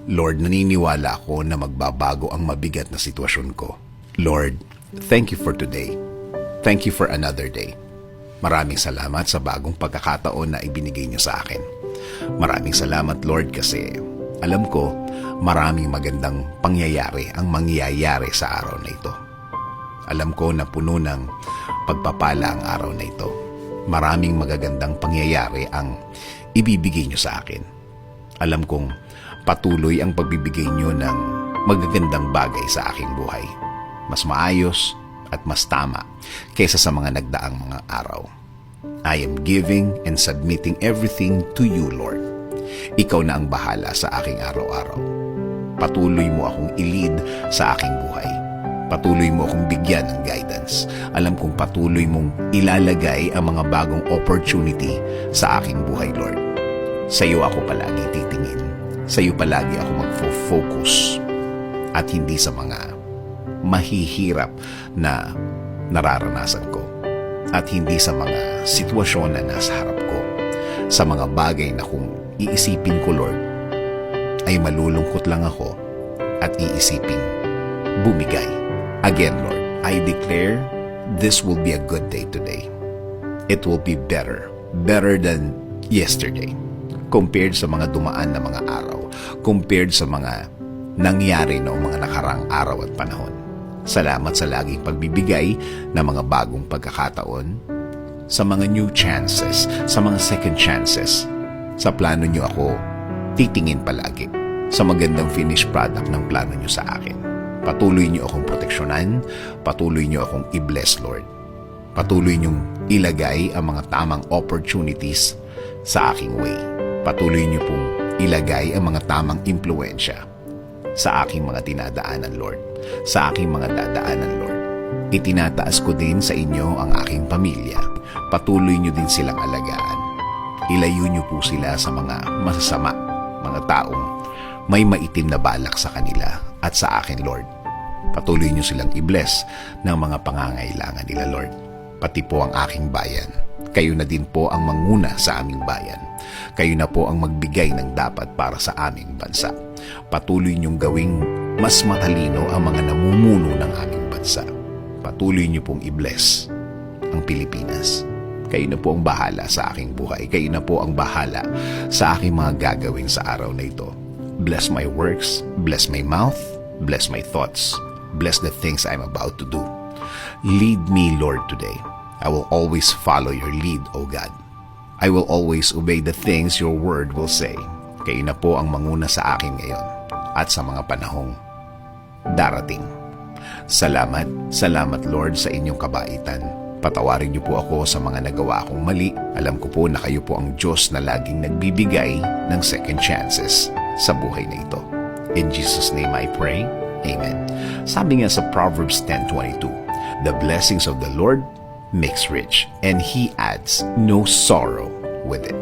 Lord, naniniwala ako na magbabago ang mabigat na sitwasyon ko. Lord, thank you for today. Thank you for another day. Maraming salamat sa bagong pagkakataon na ibinigay niyo sa akin. Maraming salamat, Lord, kasi alam ko maraming magandang pangyayari ang mangyayari sa araw na ito. Alam ko na puno ng pagpapala ang araw na ito. Maraming magagandang pangyayari ang ibibigay niyo sa akin. Alam kong patuloy ang pagbibigay niyo ng magagandang bagay sa aking buhay. Mas maayos at mas tama kaysa sa mga nagdaang mga araw. I am giving and submitting everything to you, Lord. Ikaw na ang bahala sa aking araw-araw. Patuloy mo akong i-lead sa aking buhay. Patuloy mo akong bigyan ng guidance. Alam kong patuloy mong ilalagay ang mga bagong opportunity sa aking buhay, Lord. Sa iyo ako palagi titingin. Sa iyo palagi ako magfo-focus. At hindi sa mga mahihirap na nararanasan ko. At hindi sa mga sitwasyon na nasa harap ko. Sa mga bagay na kung iisipin ko, Lord, ay malulungkot lang ako at iisipin bumigay. Again, Lord, I declare this will be a good day today. It will be better than yesterday. Compared sa mga dumaan na mga araw, compared sa mga nangyari noong mga nakarang araw at panahon. Salamat sa laging pagbibigay ng mga bagong pagkakataon, sa mga new chances, sa mga second chances. Sa plano niyo ako titingin palagi, sa magandang finished product ng plano niyo sa akin. Patuloy niyo akong proteksyonan, patuloy niyo akong i-bless, Lord. Patuloy niyong ilagay ang mga tamang opportunities sa aking way. Patuloy niyo pong ilagay ang mga tamang impluensya sa aking mga dinadaanan, Lord. Sa aking mga dadaanan, Lord. Itinataas ko din sa inyo ang aking pamilya. Patuloy niyo din silang alagaan. Ilayo niyo po sila sa mga masasama, mga taong may maitim na balak sa kanila at sa akin, Lord. Patuloy niyo silang i-bless ng mga pangangailangan nila, Lord. Pati po ang aking bayan. Kayo na din po ang manguna sa aming bayan. Kayo na po ang magbigay ng dapat para sa aming bansa. Patuloy niyong gawing mas matalino ang mga namumuno ng aming bansa. Patuloy niyo pong i-bless ang Pilipinas. Kayo na po ang bahala sa aking buhay. Kayo na po ang bahala sa aking mga gagawin sa araw na ito. Bless my works, bless my mouth, bless my thoughts, bless the things I'm about to do. Lead me, Lord, today. I will always follow your lead, O God. I will always obey the things your word will say. Kayo na po ang manguna sa akin ngayon at sa mga panahong darating. Salamat, salamat, Lord, sa inyong kabaitan. Patawarin niyo po ako sa mga nagawa akong mali. Alam ko po na kayo po ang Diyos na laging nagbibigay ng second chances sa buhay na ito. In Jesus' name I pray. Amen. Sabi nga sa Proverbs 10:22, the blessings of the Lord makes rich, and He adds no sorrow with it.